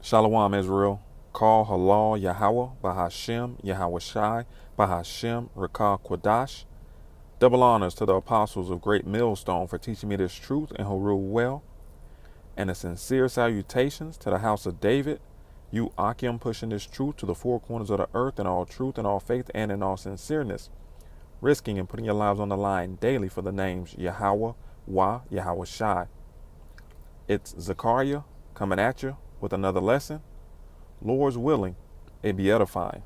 Shalom Israel. Call Halal Yahweh Bahashem Yahweh Shai Bahashem Rakah Quadash. Double honors to the apostles of Great Millstone for teaching me this truth and who rule well. And a sincere salutations to the house of David. You Akim pushing this truth to the four corners of the earth in all truth and all faith and in all sincereness. Risking and putting your lives on the line daily for the names Yahweh, Yahweh Shai. It's Zakar'Yah coming at you with another lesson. Lord's willing, it be edifying.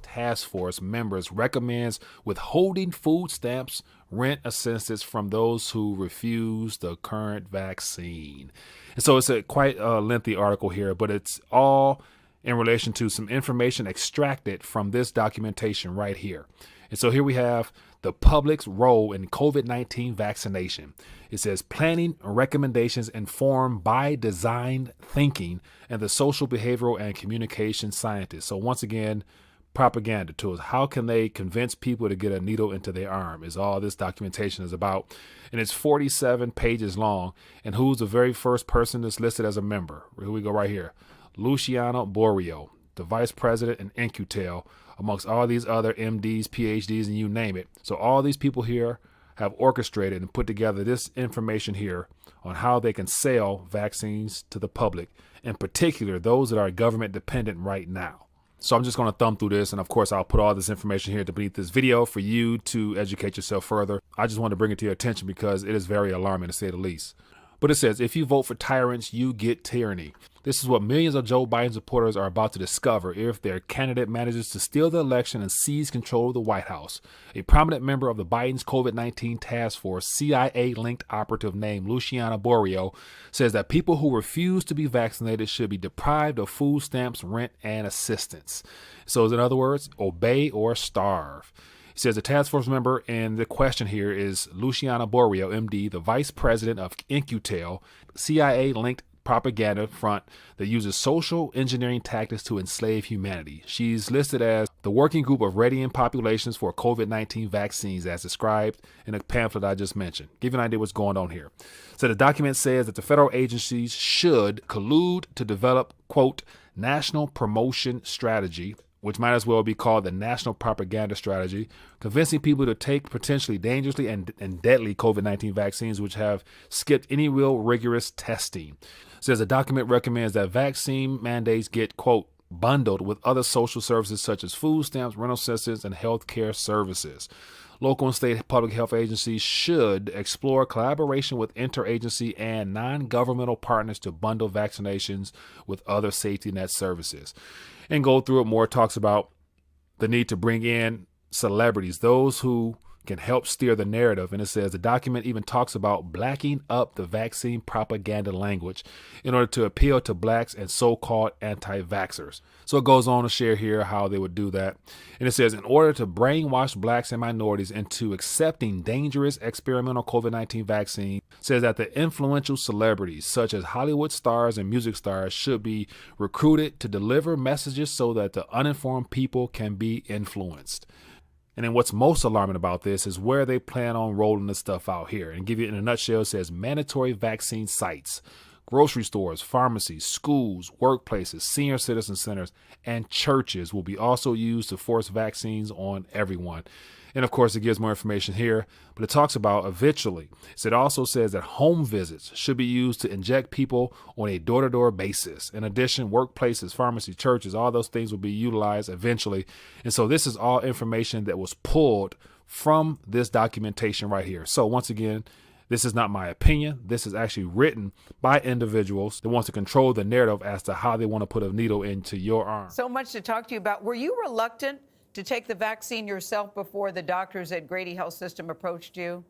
Task force members recommends withholding food stamps, rent assistance from those who refuse the current vaccine. And so it's a quite a lengthy article here, but it's all in relation to some information extracted from this documentation right here. And so here we have the public's role in COVID-19 vaccination. It says planning recommendations informed by design thinking and the social, behavioral, and communication scientists. So once again, propaganda tools. How can they convince people to get a needle into their arm is all this documentation is about. And it's 47 pages long. And who's the very first person that's listed as a member? Here we go right here. Luciano Borio, the vice president in InQtel, amongst all these other MDs, PhDs, and you name it. So all these people here have orchestrated and put together this information here on how they can sell vaccines to the public, in particular those that are government dependent right now. So I'm just going to thumb through this, and of course I'll put all this information here beneath this video for you to educate yourself further. I just want to bring it to your attention because it is very alarming to say the least. But it says, if you vote for tyrants, you get tyranny. This is what millions of Joe Biden supporters are about to discover if their candidate manages to steal the election and seize control of the White House. A prominent member of the Biden's COVID-19 task force, CIA-linked operative named Luciano Borio, says that people who refuse to be vaccinated should be deprived of food stamps, rent, and assistance. So in other words, obey or starve. He says the task force member, and the question here is Luciano Borio, MD, the vice president of InQtel, CIA-linked propaganda front that uses social engineering tactics to enslave humanity. She's listed as the working group of readying populations for COVID-19 vaccines as described in a pamphlet I just mentioned. Give you an idea what's going on here. So the document says that the federal agencies should collude to develop, quote, national promotion strategy, which might as well be called the national propaganda strategy, convincing people to take potentially dangerously and deadly COVID-19 vaccines, which have skipped any real rigorous testing. It says the document recommends that vaccine mandates get, quote, bundled with other social services such as food stamps, rental assistance, and health care services. Local and state public health agencies should explore collaboration with interagency and non-governmental partners to bundle vaccinations with other safety net services. And go through it more. It talks about the need to bring in celebrities, those who can help steer the narrative. And it says the document even talks about blacking up the vaccine propaganda language in order to appeal to blacks and so-called anti-vaxxers. So it goes on to share here how they would do that. And it says in order to brainwash blacks and minorities into accepting dangerous experimental COVID-19 vaccine, says that the influential celebrities such as Hollywood stars and music stars should be recruited to deliver messages so that the uninformed people can be influenced. And then what's most alarming about this is where they plan on rolling this stuff out here. And give you in a nutshell, it says mandatory vaccine sites, grocery stores, pharmacies, schools, workplaces, senior citizen centers, and churches will be also used to force vaccines on everyone. And of course, it gives more information here, but it talks about eventually. So it also says that home visits should be used to inject people on a door-to-door basis. In addition, workplaces, pharmacies, churches, all those things will be utilized eventually. And so this is all information that was pulled from this documentation right here. So once again, this is not my opinion. This is actually written by individuals that want to control the narrative as to how they want to put a needle into your arm. So much to talk to you about. Were you reluctant to take the vaccine yourself before the doctors at Grady Health System approached you?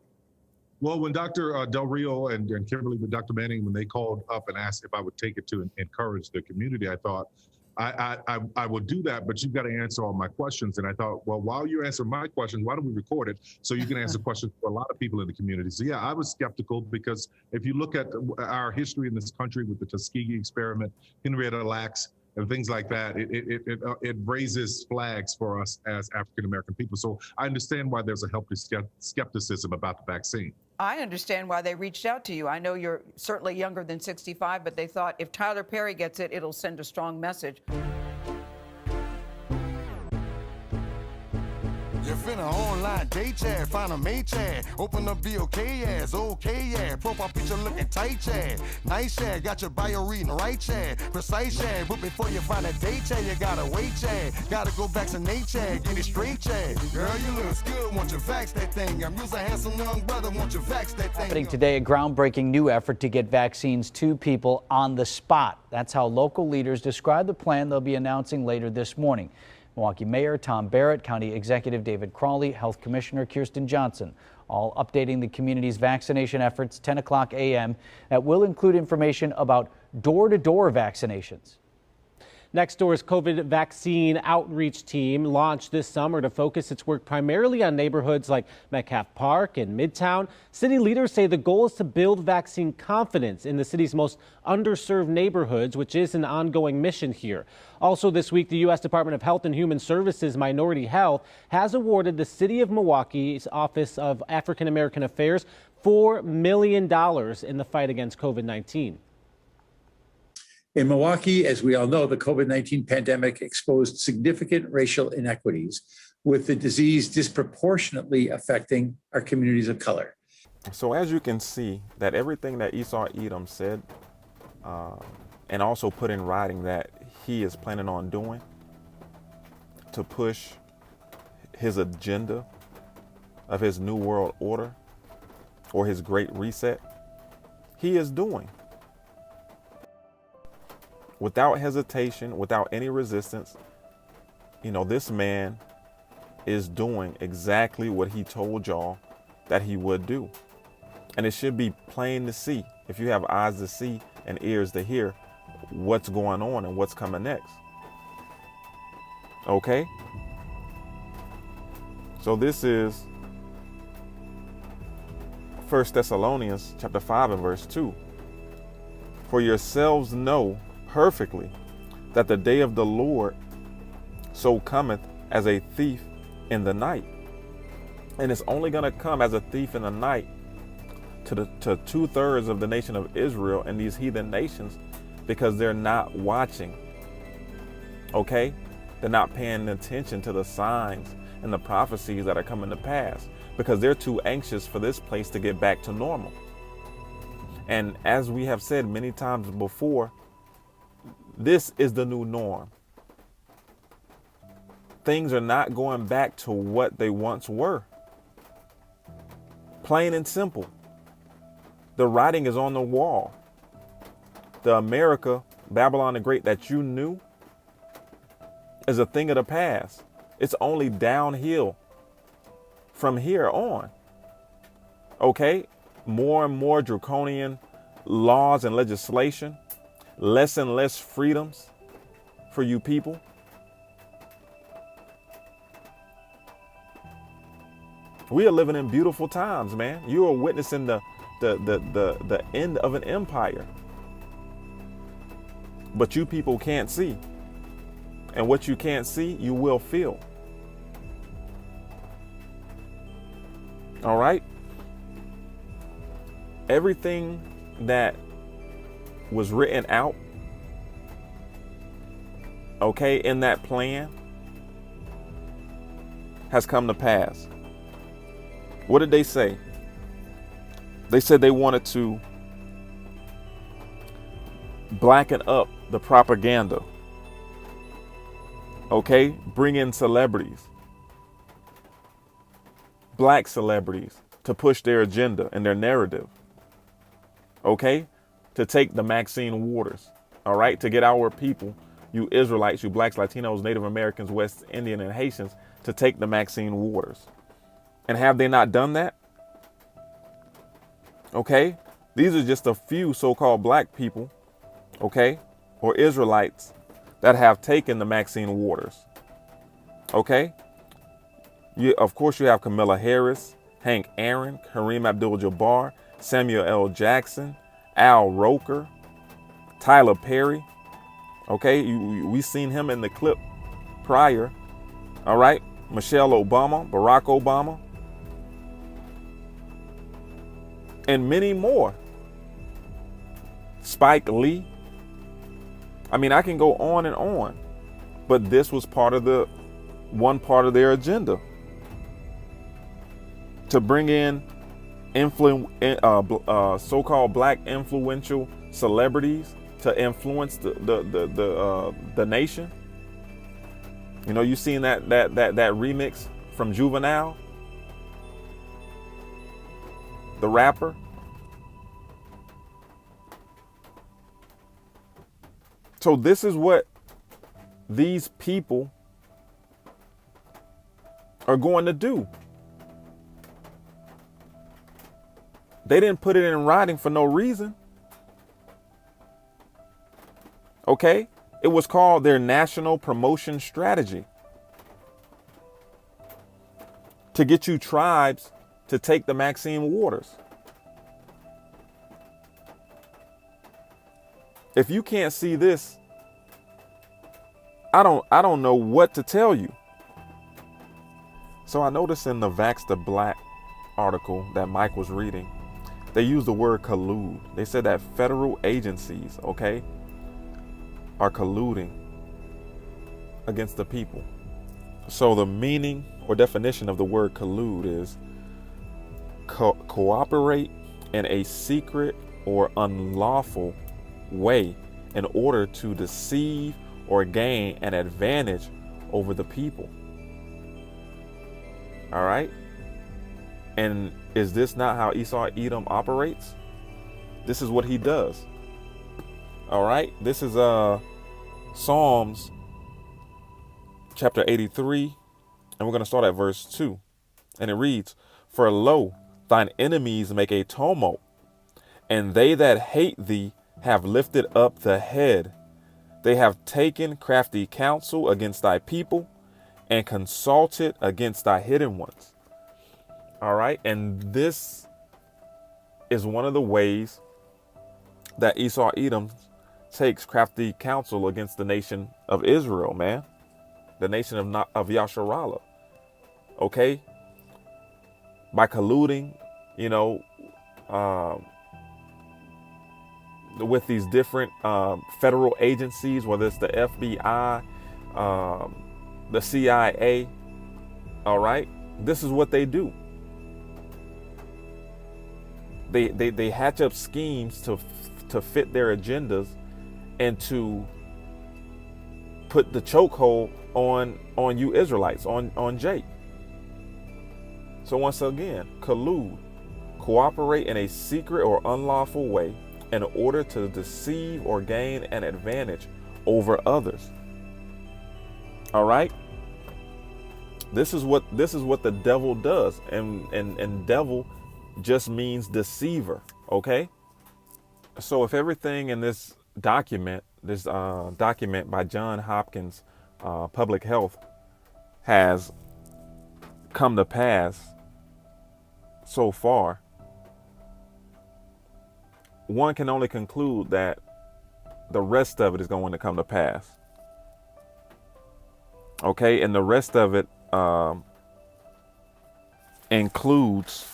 Well, when Dr. Del Rio and Kimberly, with Dr. Manning, when they called up and asked if I would take it to encourage the community, I thought, I will do that, but you've got to answer all my questions. And I thought, well, while you answer my questions, why don't we record it so you can answer questions for a lot of people in the community? So yeah, I was skeptical because if you look at our history in this country with the Tuskegee experiment, Henrietta Lacks, and things like that, it raises flags for us as African-American people. So I understand why there's a healthy skepticism about the vaccine. I understand why they reached out to you. I know you're certainly younger than 65, but they thought if Tyler Perry gets it, it'll send a strong message. You finna online date chat, find a mate chat, open up be okay ass, okay yeah, profile picture looking tight chat, nice chat, got your bio reading right chat, precise chat, but before you find a date chat, you gotta wait chat, gotta go vaccinate chat, get it straight chat, girl you look good, want you vax that thing, I'm just a handsome young brother, want you vax that thing. Happening today, a groundbreaking new effort to get vaccines to people on the spot. That's how local leaders describe the plan they'll be announcing later this morning. Milwaukee Mayor Tom Barrett, County Executive David Crawley, Health Commissioner Kirsten Johnson, all updating the community's vaccination efforts 10 o'clock a.m. That will include information about door-to-door vaccinations. Nextdoor's COVID vaccine outreach team launched this summer to focus its work primarily on neighborhoods like Metcalf Park and Midtown. City leaders say the goal is to build vaccine confidence in the city's most underserved neighborhoods, which is an ongoing mission here. Also this week, the U.S. Department of Health and Human Services Minority Health has awarded the City of Milwaukee's Office of African American Affairs $4 million in the fight against COVID-19. In Milwaukee, as we all know, the COVID-19 pandemic exposed significant racial inequities, with the disease disproportionately affecting our communities of color. So as you can see, that everything that Esau Edom said, and also put in writing that he is planning on doing to push his agenda of his New World Order or his Great Reset, he is doing. Without hesitation, without any resistance, this man is doing exactly what he told y'all that he would do. And it should be plain to see, if you have eyes to see and ears to hear, what's going on and what's coming next. Okay? So this is 1 Thessalonians chapter 5 and verse 2. For yourselves know perfectly that the day of the Lord so cometh as a thief in the night. And it's only going to come as a thief in the night to 2/3 of the nation of Israel and these heathen nations, because they're not watching. Okay? They're not paying attention to the signs and the prophecies that are coming to pass, because they're too anxious for this place to get back to normal. And as we have said many times before, this is the new norm. Things are not going back to what they once were. Plain and simple. The writing is on the wall. The America, Babylon the Great that you knew, is a thing of the past. It's only downhill from here on. Okay? More and more draconian laws and legislation. Less and less freedoms for you people. We are living in beautiful times, man. You are witnessing the end of an empire. But you people can't see. And what you can't see, you will feel. All right? Everything that was written out, okay, in that plan has come to pass. What did they say? They said they wanted to blacken up the propaganda. Okay, bring in celebrities, black celebrities, to push their agenda and their narrative. Okay, to take the Maxine waters. All right, to get our people, you Israelites, you blacks, Latinos, Native Americans, West Indian, and Haitians, to take the Maxine waters. And have they not done that? Okay, these are just a few so-called black people, okay, or Israelites that have taken the Maxine waters. Okay, of course you have Camilla Harris, Hank Aaron, Kareem Abdul-Jabbar, Samuel L. Jackson, Al Roker, Tyler Perry. Okay, we seen him in the clip prior. All right, Michelle Obama, Barack Obama. and many more. Spike Lee. I mean, I can go on and on, but this was one part of their agenda, to bring in so-called black influential celebrities to influence the nation. You know, you seen that remix from Juvenile, the rapper. So this is what these people are going to do. They didn't put it in writing for no reason. Okay? It was called their national promotion strategy, to get you tribes to take the Maxine Waters. If you can't see this, I don't know what to tell you. So I noticed in the Vax the Black article that Mike was reading, they used the word collude. They said that federal agencies, okay, are colluding against the people. So the meaning or definition of the word collude is cooperate in a secret or unlawful way in order to deceive or gain an advantage over the people. All right. And is this not how Esau Edom operates? This is what he does. All right. This is Psalms chapter 83, and we're going to start at verse 2. And it reads, "For lo, thine enemies make a tumult, and they that hate thee have lifted up the head. They have taken crafty counsel against thy people and consulted against thy hidden ones." All right. And this is one of the ways that Esau Edom takes crafty counsel against the nation of Israel, man. The nation of Yasharallah. Okay. By colluding, you know, with these different federal agencies, whether it's the FBI, the CIA. All right. This is what they do. They hatch up schemes to fit their agendas and to put the chokehold on you Israelites, on Jake. So once again, collude, cooperate in a secret or unlawful way in order to deceive or gain an advantage over others. All right. This is what the devil does, and devil just means deceiver. Okay. So if everything in this document by John Hopkins Public Health has come to pass so far, one can only conclude that the rest of it is going to come to pass. Okay, and the rest of it includes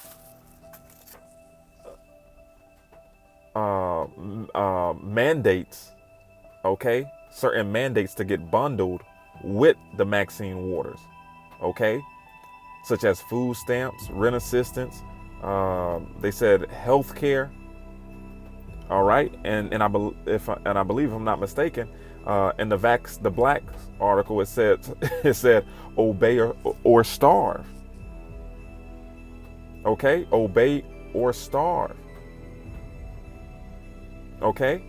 mandates, okay, certain mandates to get bundled with the Maxine Waters, okay, such as food stamps, rent assistance, they said health care. All right, and I believe, if I'm not mistaken, in the Vax the Black article, it said obey or starve. Okay, obey or starve. Okay.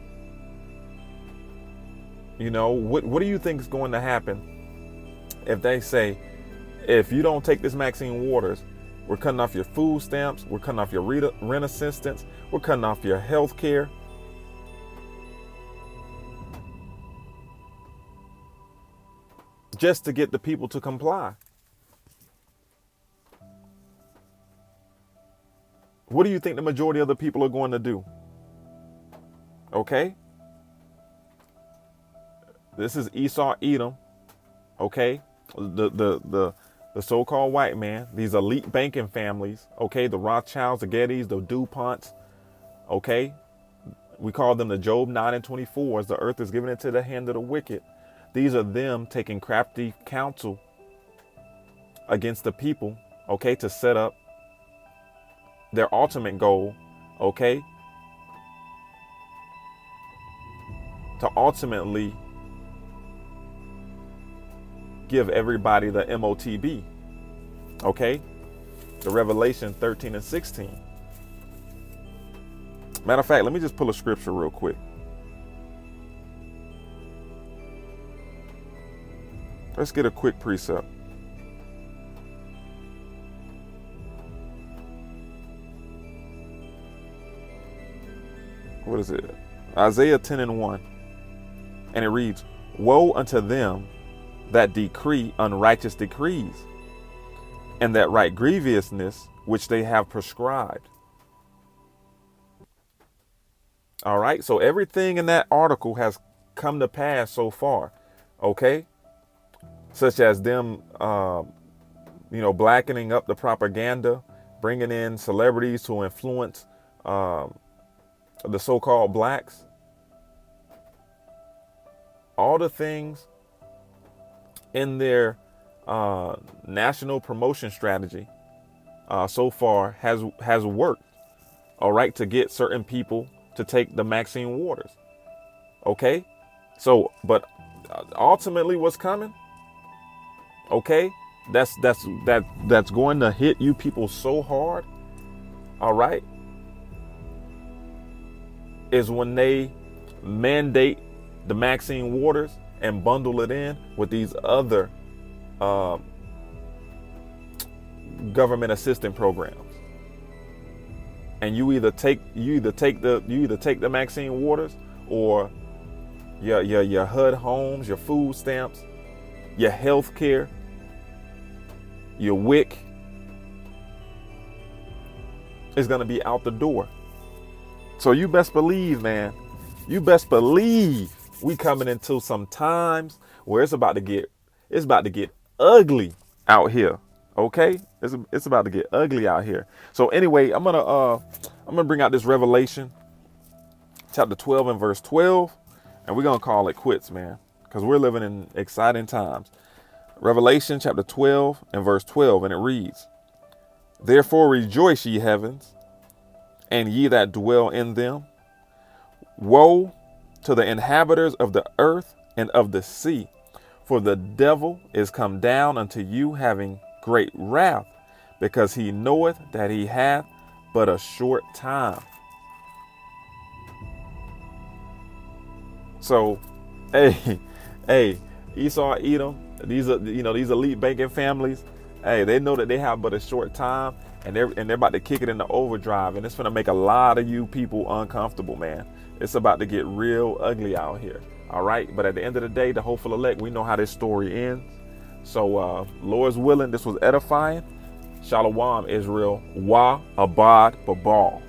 You know, what do you think is going to happen if they say, if you don't take this Maxine Waters, we're cutting off your food stamps, we're cutting off your rent assistance, we're cutting off your health care? Just to get the people to comply. What do you think the majority of the people are going to do? Okay. This is Esau Edom. Okay. The the so-called white man, these elite banking families, okay, the Rothschilds, the Gettys, the DuPonts, okay, we call them the Job 9 and 24s. The earth is given into the hand of the wicked. These are them taking crafty counsel against the people, okay, to set up their ultimate goal, okay, to ultimately give everybody the MOTB, okay, the Revelation 13 and 16. Matter of fact, let me just pull a scripture real quick. Let's get a quick precept. What is it? Isaiah 10 and 1. And it reads, woe unto them that decree unrighteous decrees, and that write grievousness which they have prescribed. All right, so everything in that article has come to pass so far, okay? Such as them, blackening up the propaganda, bringing in celebrities to influence the so-called blacks. All the things in their national promotion strategy so far has worked, all right, to get certain people to take the Maxine Waters. Okay, so but ultimately, what's coming? Okay, that's going to hit you people so hard. All right, is when they mandate the Maxine Waters and bundle it in with these other government assistance programs. And you either take the Maxine Waters or your HUD homes, your food stamps, your health care, your WIC is going to be out the door. So you best believe, man, you best believe we coming into some times where it's about to get ugly out here. Okay, it's about to get ugly out here. So anyway, I'm gonna bring out this Revelation chapter 12 and verse 12, and we're gonna call it quits, man, because we're living in exciting times. Revelation chapter 12 and verse 12, and it reads, therefore rejoice, ye heavens, and ye that dwell in them. Woe to the inhabitants of the earth and of the sea, for the devil is come down unto you, having great wrath, because he knoweth that he hath but a short time. So, hey, Esau, Edom, these elite banking families, hey, they know that they have but a short time, and they're about to kick it into overdrive, and it's going to make a lot of you people uncomfortable, man. It's about to get real ugly out here. All right, but at the end of the day, the hopeful elect, we know how this story ends. So, Lord's willing, this was edifying. Shalom, Israel. Wa abad babal.